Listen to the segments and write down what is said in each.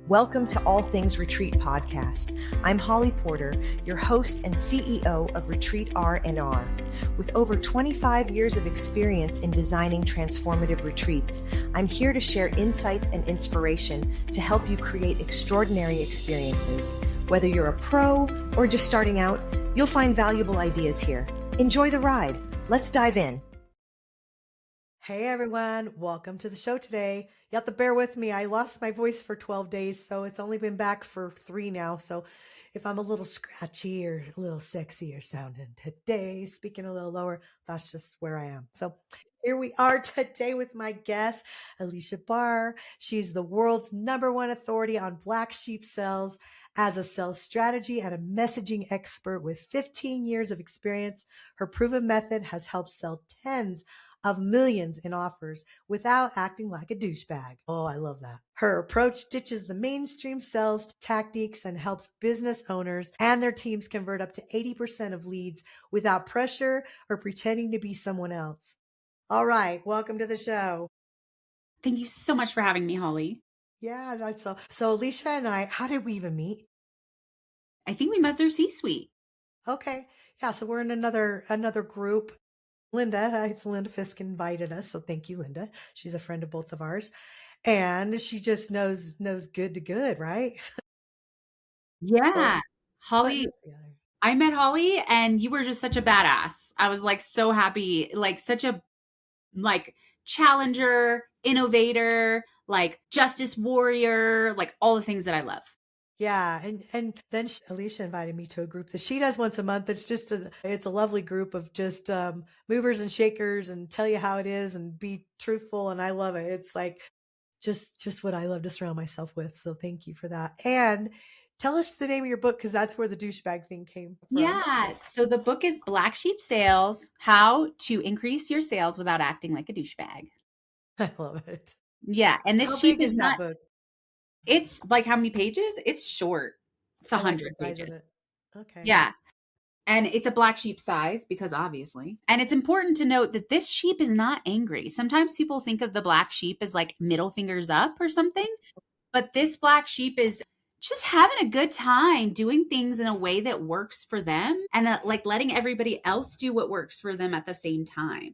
Welcome to All Things Retreat Podcast. I'm Holly Porter, your host and CEO of Retreat R&R. With over 25 years of experience in designing transformative retreats, I'm here to share insights and inspiration to help you create extraordinary experiences. Whether you're a pro or just starting out, you'll find valuable ideas here. Enjoy the ride. Let's dive in. Hey everyone, welcome to the show today. You have to bear with me. I lost my voice for 12 days, so it's only been back for 3 now. So if I'm a little scratchy or a little sexy or sounding today, speaking a little lower, that's just where I am. So here we are today with my guest, Aleasha Bahr. She's the world's #1 authority on black sheep sales as a sales strategy and a messaging expert with 15 years of experience. Her proven method has helped sell tens of millions in offers without acting like a douchebag. Oh, I love that. Her approach ditches the mainstream sales tactics and helps business owners and their teams convert up to 80% of leads without pressure or pretending to be someone else. All right, welcome to the show. Thank you so much for having me, Holly. Yeah, that's so Aleasha and I, how did we even meet? I think we met through C-Suite. Okay. Yeah, so we're in another group. Linda Fisk invited us. So thank you, Linda. She's a friend of both of ours. And she just knows good to good, right? Yeah. So, Holly, I met Holly and you were just such a badass. I was like so happy, like such a challenger, innovator, like justice warrior, like all the things that I love. Yeah. And then Aleasha invited me to a group that she does once a month. It's just it's a lovely group of just movers and shakers and tell you how it is and be truthful. And I love it. It's like just what I love to surround myself with. So thank you for that. And tell us the name of your book, because that's where the douchebag thing came from. Yeah. So the book is Black Sheep Sales, How to Increase Your Sales Without Acting Like a Douchebag. I love it. Yeah. And this sheep is not, book? it's like how many pages? It's short. It's 100 pages. Okay. Yeah. And it's a black sheep size because obviously. And it's important to note that this sheep is not angry. Sometimes people think of the black sheep as like middle fingers up or something. But this black sheep is just having a good time doing things in a way that works for them and like letting everybody else do what works for them at the same time.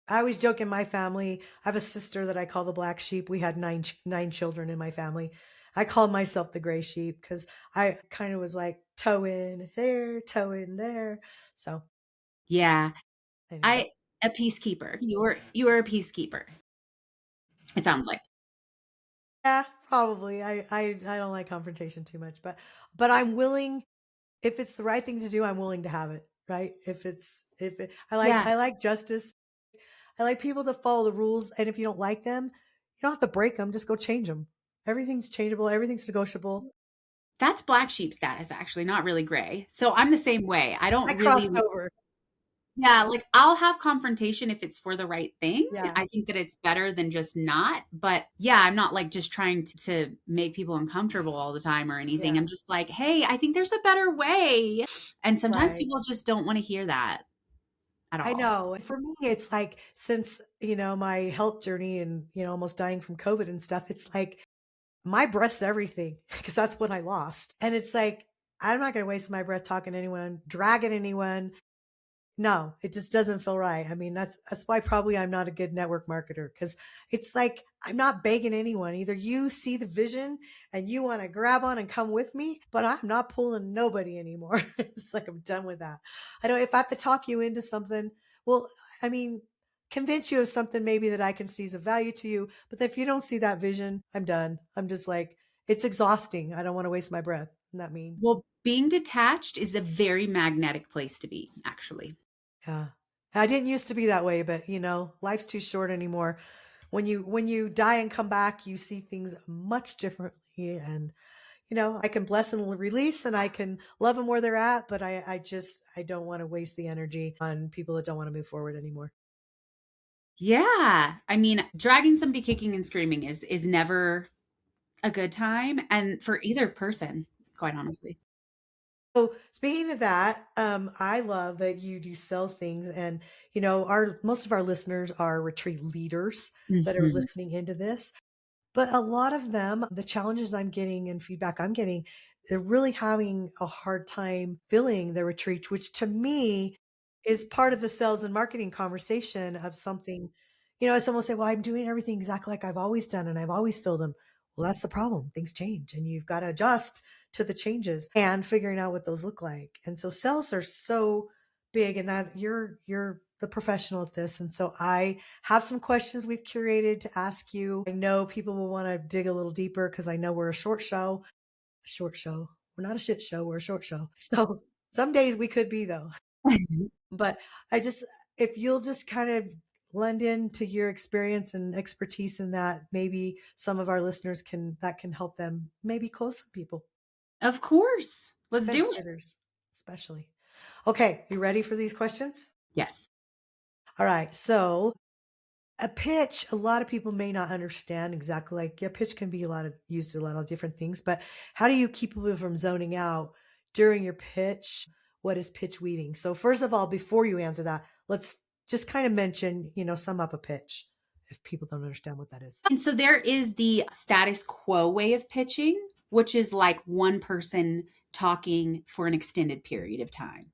I always joke in my family, I have a sister that I call the black sheep. We had nine children in my family. I call myself the gray sheep because I kind of was like toe in there, toe in there. So yeah, anyway. A peacekeeper. You are a peacekeeper. It sounds like. Yeah, probably. I don't like confrontation too much, but I'm willing, if it's the right thing to do, I'm willing to have it. Right? I like justice. I like people to follow the rules, and if you don't like them, you don't have to break them. Just go change them. Everything's changeable. Everything's negotiable. That's black sheep status, actually, not really gray. So I'm the same way. I crossed over. Yeah, like I'll have confrontation if it's for the right thing. Yeah. I think that it's better than just not. But yeah, I'm not like just trying to make people uncomfortable all the time or anything. Yeah. I'm just like, hey, I think there's a better way. And sometimes people just don't want to hear that at all. I know. For me, it's like since, my health journey and, almost dying from COVID and stuff, it's like my breath's everything because that's what I lost. And it's like, I'm not going to waste my breath talking to anyone, dragging anyone. No, it just doesn't feel right. I mean, that's why probably I'm not a good network marketer, because it's like I'm not begging anyone. Either you see the vision and you want to grab on and come with me, but I'm not pulling nobody anymore. It's like I'm done with that. I know if I have to talk you into something, well, I mean, convince you of something maybe that I can see as a value to you. But if you don't see that vision, I'm done. I'm just like, it's exhausting. I don't want to waste my breath. Isn't that mean? Well, being detached is a very magnetic place to be, actually. Yeah. I didn't used to be that way, but life's too short anymore. When you die and come back, you see things much differently. And, I can bless and release and I can love them where they're at, but I don't want to waste the energy on people that don't want to move forward anymore. Yeah. I mean, dragging somebody kicking and screaming is never a good time. And for either person, quite honestly. So speaking of that, I love that you do sales things, and most of our listeners are retreat leaders that are listening into this. But a lot of them, the challenges I'm getting and feedback I'm getting, they're really having a hard time filling the retreat, which to me is part of the sales and marketing conversation of something, someone will say, well, I'm doing everything exactly like I've always done and I've always filled them. Well, that's the problem. Things change and you've got to adjust to the changes and figuring out what those look like. And so sales are so big, and that you're the professional at this. And so I have some questions we've curated to ask you. I know people will want to dig a little deeper because I know we're a short show. A short show. We're not a shit show. We're a short show. So some days we could be, though. But if you'll just kind of lend into your experience and expertise in that, maybe some of our listeners can help them maybe close some people. Of course. Let's do it. Sitters, especially. Okay. You ready for these questions? Yes. All right. So a pitch, a lot of people may not understand exactly. Like, yeah, pitch can be used to a lot of different things, but how do you keep people from zoning out during your pitch? What is pitch weaving? So first of all, before you answer that, let's just kind of mention, sum up a pitch if people don't understand what that is. And so there is the status quo way of pitching, which is like one person talking for an extended period of time.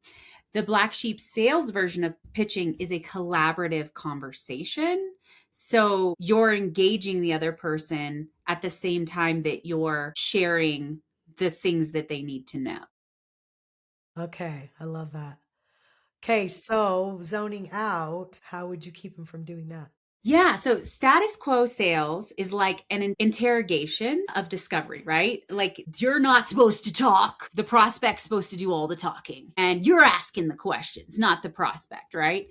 The black sheep sales version of pitching is a collaborative conversation. So you're engaging the other person at the same time that you're sharing the things that they need to know. Okay. I love that. Okay. So zoning out, how would you keep them from doing that? Yeah. So status quo sales is like an interrogation of discovery, right? Like, you're not supposed to talk. The prospect's supposed to do all the talking, and you're asking the questions, not the prospect, right?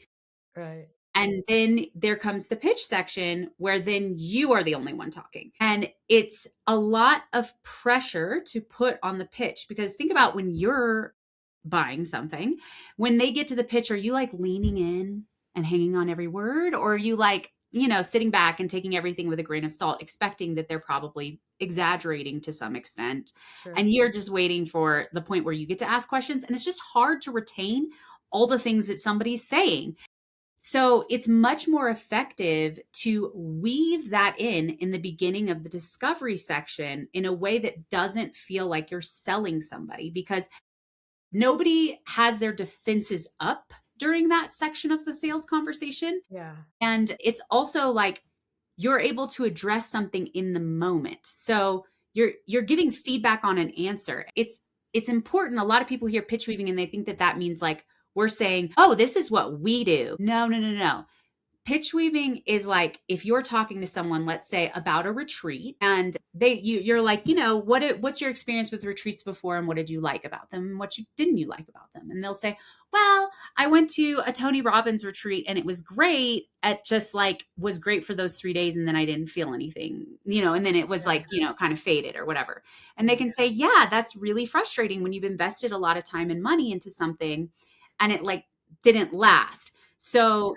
Right. And then there comes the pitch section where then you are the only one talking. And it's a lot of pressure to put on the pitch, because think about when you're buying something, when they get to the pitch, are you like leaning in and hanging on every word? Or are you like, sitting back and taking everything with a grain of salt, expecting that they're probably exaggerating to some extent? Sure. And you're just waiting for the point where you get to ask questions. And it's just hard to retain all the things that somebody's saying. So it's much more effective to weave that in the beginning of the discovery section in a way that doesn't feel like you're selling somebody, because nobody has their defenses up during that section of the sales conversation. Yeah. And it's also like you're able to address something in the moment. So you're giving feedback on an answer. It's important. A lot of people hear pitch weaving and they think that means like we're saying, oh, this is what we do. No. Pitch weaving is like if you're talking to someone, let's say about a retreat, and you're like, what's your experience with retreats before, and what did you like about them, and what didn't you like about them? And they'll say, well, I went to a Tony Robbins retreat and it was great. It just like was great for those 3 days, and then I didn't feel anything, and then it was like, kind of faded or whatever. And they can say, yeah, that's really frustrating when you've invested a lot of time and money into something and it like didn't last. So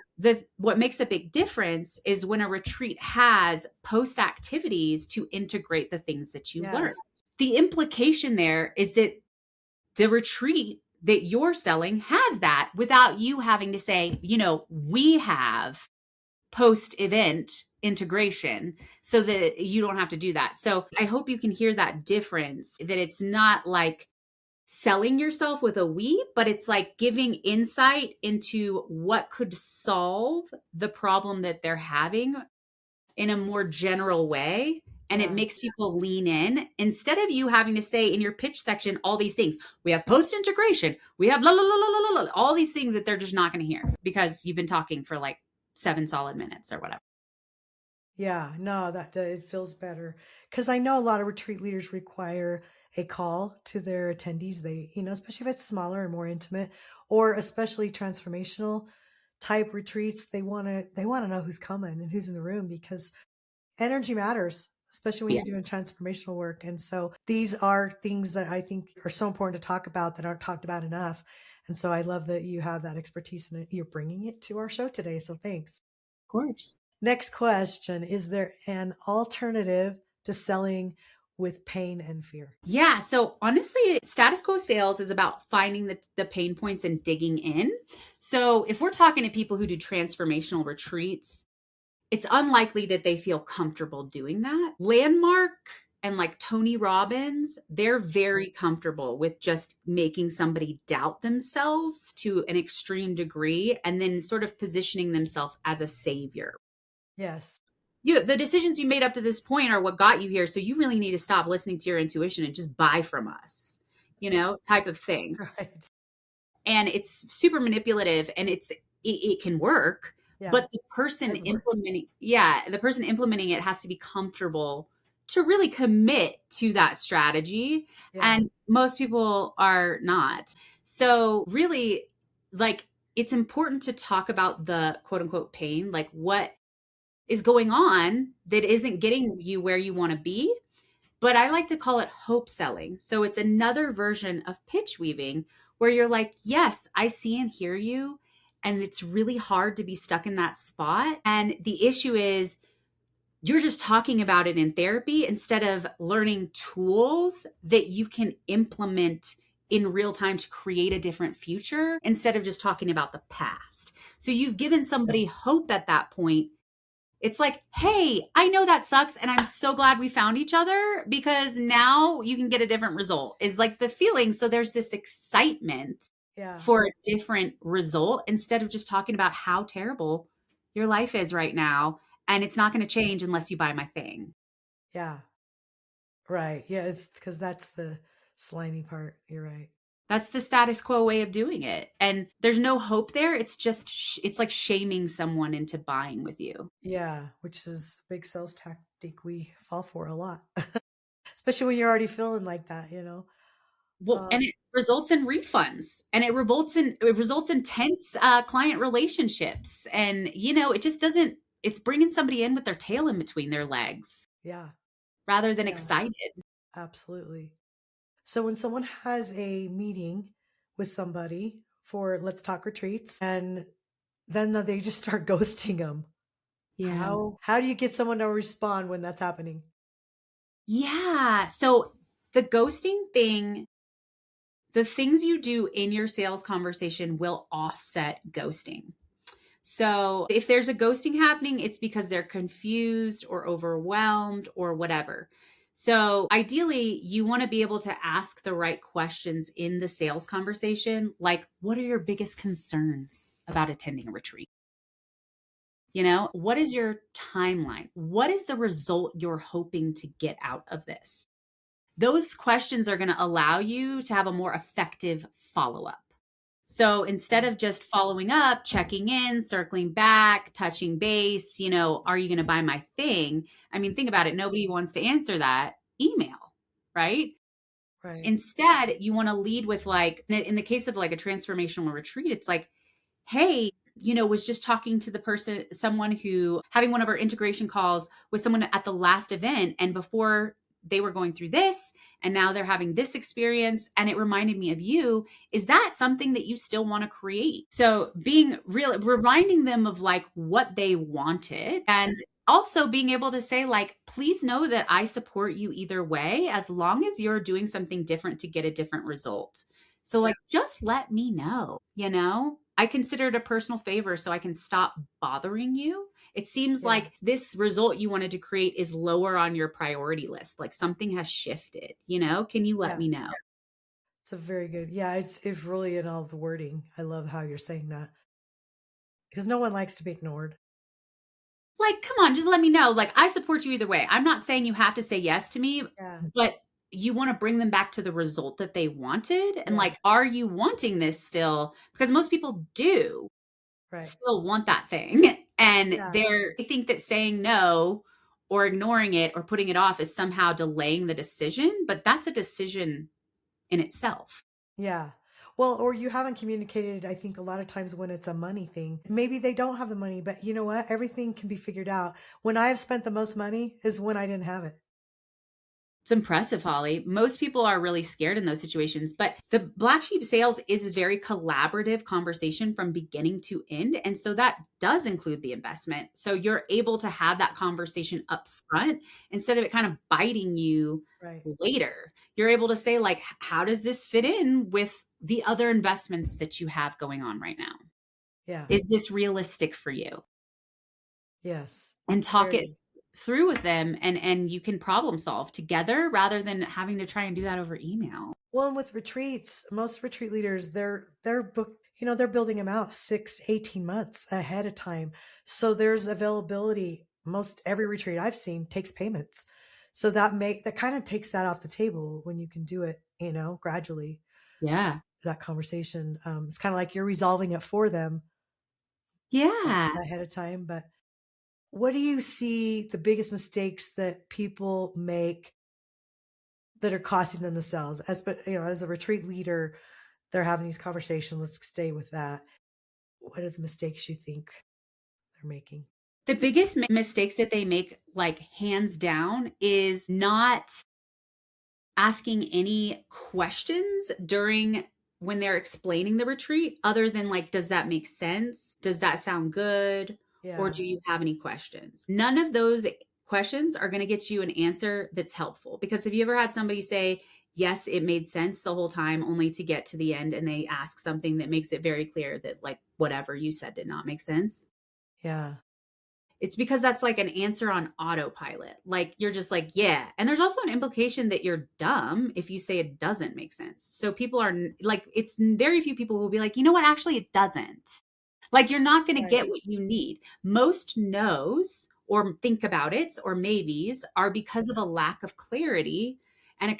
what makes a big difference is when a retreat has post activities to integrate the things that you learned. The implication there is that the retreat that you're selling has that without you having to say, we have post event integration so that you don't have to do that. So I hope you can hear that difference, that it's not like selling yourself with a we, but it's like giving insight into what could solve the problem that they're having in a more general way. And it makes people lean in instead of you having to say in your pitch section all these things. We have post integration. We have all these things that they're just not going to hear because you've been talking for like 7 solid minutes or whatever. Yeah, no, it feels better because I know a lot of retreat leaders require a call to their attendees. They, especially if it's smaller and more intimate, or especially transformational type retreats, they want to know who's coming and who's in the room, because energy matters, especially when you're doing transformational work. And so these are things that I think are so important to talk about that aren't talked about enough. And so I love that you have that expertise and you're bringing it to our show today. So thanks. Of course. Next question. Is there an alternative to selling with pain and fear? Yeah. So honestly, status quo sales is about finding the pain points and digging in. So if we're talking to people who do transformational retreats, it's unlikely that they feel comfortable doing that. Landmark and like Tony Robbins, they're very comfortable with just making somebody doubt themselves to an extreme degree and then sort of positioning themselves as a savior. Yes. The decisions you made up to this point are what got you here. So you really need to stop listening to your intuition and just buy from us, type of thing. Right. And it's super manipulative, and it can work, but the person implementing it has to be comfortable to really commit to that strategy. Yeah. And most people are not. So really, like, it's important to talk about the quote unquote pain, like what is going on that isn't getting you where you want to be. But I like to call it hope selling. So it's another version of pitch weaving where you're like, yes, I see and hear you. And it's really hard to be stuck in that spot. And the issue is you're just talking about it in therapy instead of learning tools that you can implement in real time to create a different future instead of just talking about the past. So you've given somebody hope at that point. It's like, hey, I know that sucks, and I'm so glad we found each other because now you can get a different result, is like the feeling. So there's this excitement for a different result instead of just talking about how terrible your life is right now. And it's not going to change unless you buy my thing. Yeah. Right. Yeah. It's because that's the slimy part. You're right. That's the status quo way of doing it. And there's no hope there. It's just, it's like shaming someone into buying with you. Yeah. Which is a big sales tactic we fall for a lot, especially when you're already feeling like that, Well, and it results in refunds, and it results in tense client relationships. And, it just doesn't, it's bringing somebody in with their tail in between their legs. Yeah. Rather than excited. Absolutely. So when someone has a meeting with somebody for Let's Talk retreats, and then they just start ghosting them. Yeah. How do you get someone to respond when that's happening? Yeah. So the ghosting thing, the things you do in your sales conversation will offset ghosting. So if there's a ghosting happening, it's because they're confused or overwhelmed or whatever. So ideally, you want to be able to ask the right questions in the sales conversation, like, what are your biggest concerns about attending a retreat? What is your timeline? What is the result you're hoping to get out of this? Those questions are going to allow you to have a more effective follow-up. So instead of just following up, checking in, circling back, touching base, are you going to buy my thing? I mean, think about it. Nobody wants to answer that email, right? Right. Instead, you want to lead with, like, in the case of like a transformational retreat, it's like, hey, was just talking to someone who having one of our integration calls with someone at the last event. And before they were going through this, and now they're having this experience, and it reminded me of you. Is that something that you still want to create? So being real, reminding them of like what they wanted, and also being able to say, like, please know that I support you either way, as long as you're doing something different to get a different result. So like, just let me know, I consider it a personal favor so I can stop bothering you. It seems like this result you wanted to create is lower on your priority list. Like something has shifted, can you let me know? It's a very good, it's really in all the wording. I love how you're saying that because no one likes to be ignored. Like, come on, just let me know. Like, I support you either way. I'm not saying you have to say yes to me, but you want to bring them back to the result that they wanted. And like, are you wanting this still? Because most people do still want that thing. And they think that saying no or ignoring it or putting it off is somehow delaying the decision, but that's a decision in itself. Yeah. Well, or you haven't communicated, I think a lot of times when it's a money thing, maybe they don't have the money, but you know what? Everything can be figured out. When I have spent the most money is when I didn't have it. It's impressive, Holly. Most people are really scared in those situations, but the black sheep sales is a very collaborative conversation from beginning to end. And so that does include the investment. So you're able to have that conversation up front instead of it kind of biting you later. You're able to say, like, how does this fit in with the other investments that you have going on right now? Yeah. Is this realistic for you? Yes. and talk it Very. through with them, and you can problem solve together rather than having to try and do that over email. Well, and with retreats, most retreat leaders, they're booked, they're building them out 6 to 18 months ahead of time. So there's availability. Most every retreat I've seen takes payments. So that kind of takes that off the table when you can do it, gradually. Yeah. That conversation. It's kind of like you're resolving it for them Yeah. ahead of time. But what do you see the biggest mistakes that people make that are costing them the sales? As a retreat leader, they're having these conversations. Let's stay with that. What are the mistakes you think they're making? The biggest mistakes that they make, like hands down, is not asking any questions during when they're explaining the retreat, other than like, does that make sense? Does that sound good? Or Yeah. do you have any questions? None of those questions are going to get you an answer that's helpful. Because have you ever had somebody say, yes, it made sense the whole time, only to get to the end and they ask something that makes it very clear that like whatever you said did not make sense? Yeah. It's because that's like an answer on autopilot. Like you're just like, yeah. And there's also an implication that you're dumb if you say it doesn't make sense. So people are like, it's very few people who will be like, you know what? Actually, it doesn't. Like you're not going to get Right. what you need. Most no's or think about it or maybes are because of a lack of clarity, and a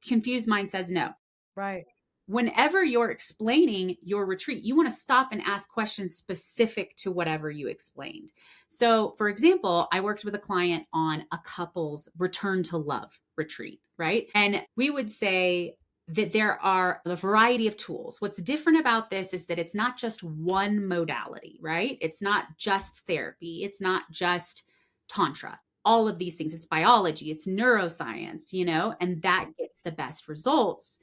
confused mind says no. Right. Whenever you're explaining your retreat, you want to stop and ask questions specific to whatever you explained. So, for example, I worked with a client on a couple's return to love retreat, right? And we would say that there are a variety of tools. What's different about this is that it's not just one modality, right? It's not just therapy. It's not just tantra. All of these things. It's biology, it's neuroscience, and that gets the best results.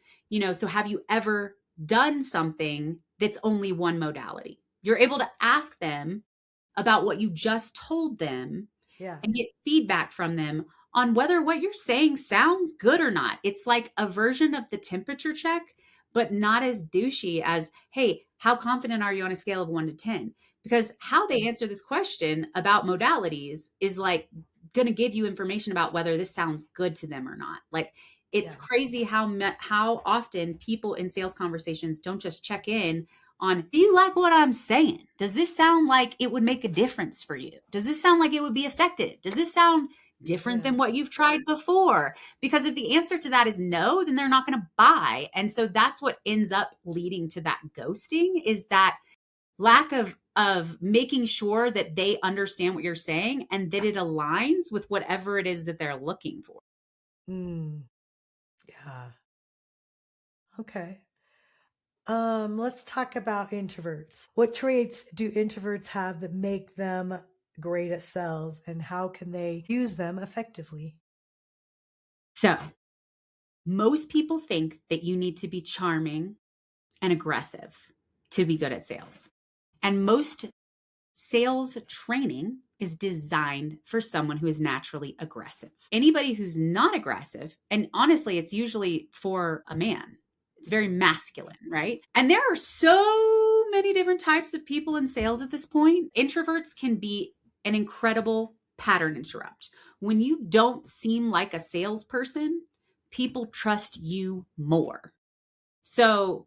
So have you ever done something that's only one modality? You're able to ask them about what you just told them Yeah. and get feedback from them on whether what you're saying sounds good or not. It's like a version of the temperature check, but not as douchey as, hey, how confident are you on a scale of 1 to 10? Because how they answer this question about modalities is like going to give you information about whether this sounds good to them or not. Like, it's crazy how often people in sales conversations don't just check in on, do you like what I'm saying? Does this sound like it would make a difference for you? Does this sound like it would be effective? Does this sound different than what you've tried before? Because if the answer to that is no, then they're not going to buy. And so that's what ends up leading to that ghosting, is that lack of making sure that they understand what you're saying and that it aligns with whatever it is that they're looking for. Yeah. Okay. Let's talk about introverts. What traits do introverts have that make them great at sales, and how can they use them effectively? So, most people think that you need to be charming and aggressive to be good at sales. And most sales training is designed for someone who is naturally aggressive. Anybody who's not aggressive, and honestly, it's usually for a man. It's very masculine, right? And there are so many different types of people in sales at this point. Introverts can be an incredible pattern interrupt. When you don't seem like a salesperson, people trust you more. So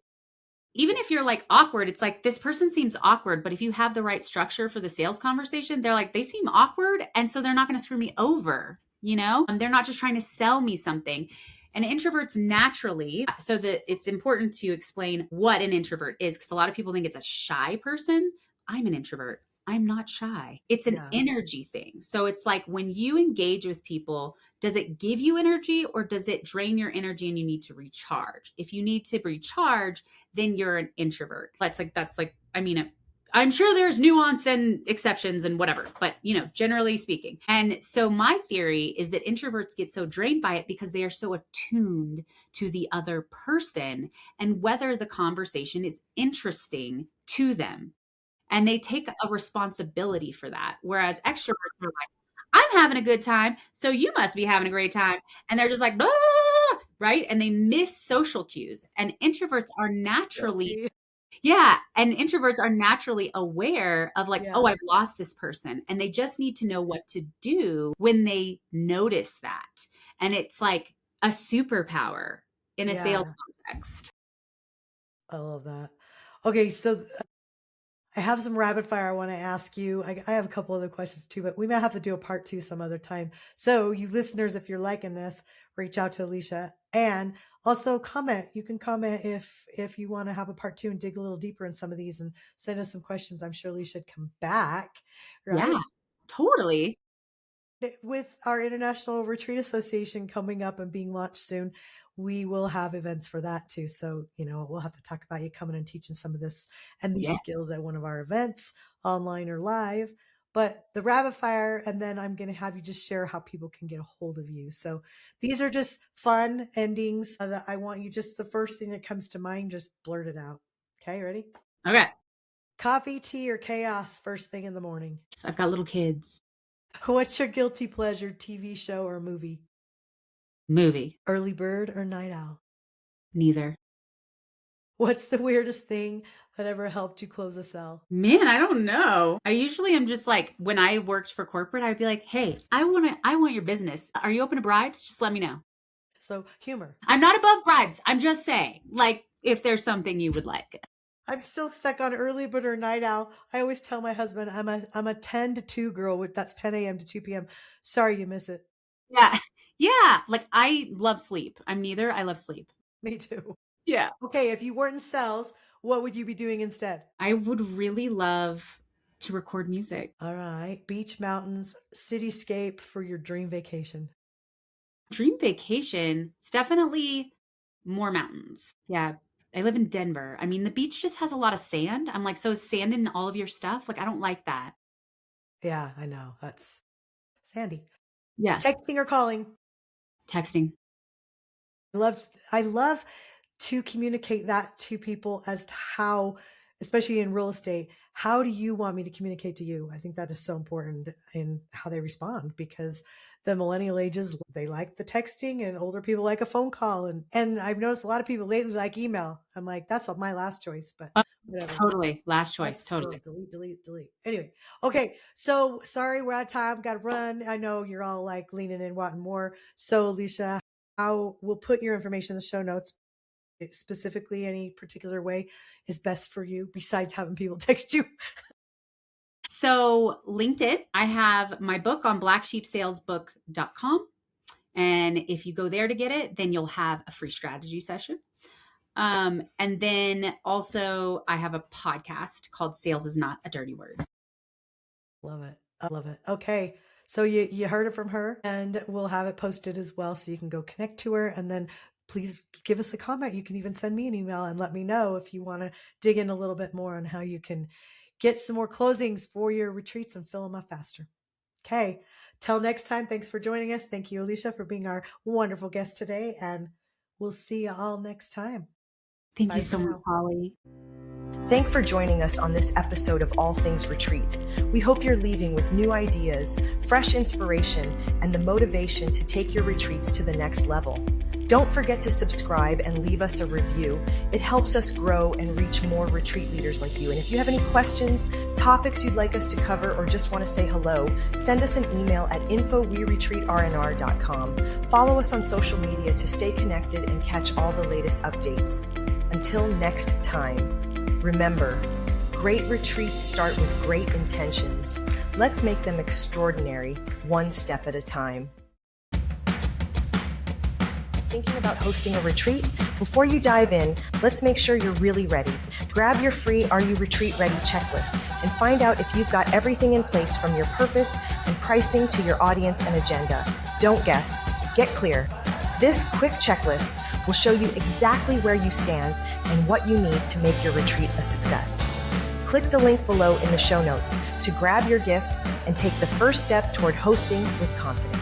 even if you're like awkward, it's like, this person seems awkward, but if you have the right structure for the sales conversation, they're like, they seem awkward, and so they're not going to screw me over, And they're not just trying to sell me something. And introverts naturally, so that it's important to explain what an introvert is, because a lot of people think it's a shy person. I'm an introvert. I'm not shy. It's an energy thing. So it's like, when you engage with people, does it give you energy or does it drain your energy and you need to recharge? If you need to recharge, then you're an introvert. I'm sure there's nuance and exceptions and whatever, but generally speaking. And so my theory is that introverts get so drained by it because they are so attuned to the other person and whether the conversation is interesting to them. And they take a responsibility for that. Whereas extroverts are like, I'm having a good time, so you must be having a great time. And they're just like, blah, right? And they miss social cues. And introverts are naturally, Yeah. And introverts are naturally aware of like, Yeah. oh, I've lost this person. And they just need to know what to do when they notice that. And it's like a superpower in a sales context. I love that. Okay. So I have some rapid fire I want to ask you. I have a couple other questions too, but we might have to do a part 2 some other time. So you listeners, if you're liking this, reach out to Aleasha and also comment. You can comment if you want to have a part 2 and dig a little deeper in some of these and send us some questions. I'm sure Aleasha would come back. Right? Yeah, totally. With our International Retreat Association coming up and being launched soon, we will have events for that too. So, we'll have to talk about you coming and teaching some of this and these skills at one of our events, online or live. But the rapid fire, and then I'm going to have you just share how people can get a hold of you. So these are just fun endings that I want you, just the first thing that comes to mind, just blurt it out. Okay, ready? Okay. Coffee, tea, or chaos first thing in the morning? So I've got little kids. What's your guilty pleasure TV show or movie? Movie. Early bird or night owl? Neither. What's the weirdest thing that ever helped you close a sale? Man, I don't know. I usually am just like, when I worked for corporate, I'd be like, hey, I want your business. Are you open to bribes? Just let me know. So humor. I'm not above bribes. I'm just saying, like, if there's something you would like. I'm still stuck on early bird or night owl. I always tell my husband I'm a 10 to 2 girl. That's 10 a.m. to 2 p.m. Sorry you miss it. Yeah. Yeah. Like, I love sleep. I'm neither. I love sleep. Me too. Yeah. Okay. If you weren't in sales, what would you be doing instead? I would really love to record music. All right. Beach, mountains, cityscape for your dream vacation. Dream vacation. It's definitely more mountains. Yeah. I live in Denver. I mean, the beach just has a lot of sand. I'm like, so is sand in all of your stuff? Like, I don't like that. Yeah, I know. That's sandy. Yeah. Texting or calling? Texting. I love to communicate that to people as to how, especially in real estate, how do you want me to communicate to you? I think that is so important in how they respond, because the millennial ages, they like the texting, and older people like a phone call. And I've noticed a lot of people lately like email. I'm like, that's my last choice, but whatever. Totally. Last choice. Totally. Delete. Anyway. Okay. So sorry, we're out of time. Got to run. I know you're all like leaning in, wanting more. So Aleasha, we'll put your information in the show notes. Specifically, any particular way is best for you besides having people text you? So LinkedIn, I have my book on blacksheepsalesbook.com. And if you go there to get it, then you'll have a free strategy session. And then also I have a podcast called Sales is Not a Dirty Word. Love it. I love it. Okay. So you heard it from her, and we'll have it posted as well, so you can go connect to her, and then please give us a comment. You can even send me an email and let me know if you want to dig in a little bit more on how you can get some more closings for your retreats and fill them up faster. Okay. Till next time, thanks for joining us. Thank you, Aleasha, for being our wonderful guest today, and we'll see you all next time. Thank you so much, Holly. Thanks for joining us on this episode of All Things Retreat. We hope you're leaving with new ideas, fresh inspiration, and the motivation to take your retreats to the next level. Don't forget to subscribe and leave us a review. It helps us grow and reach more retreat leaders like you. And if you have any questions, topics you'd like us to cover, or just want to say hello, send us an email at info@weretreatrnr.com. Follow us on social media to stay connected and catch all the latest updates. Until next time, remember, great retreats start with great intentions. Let's make them extraordinary, one step at a time. Thinking about hosting a retreat? Before you dive in, let's make sure you're really ready. Grab your free Are You Retreat Ready checklist and find out if you've got everything in place, from your purpose and pricing to your audience and agenda. Don't guess. Get clear. This quick checklist will show you exactly where you stand and what you need to make your retreat a success. Click the link below in the show notes to grab your gift and take the first step toward hosting with confidence.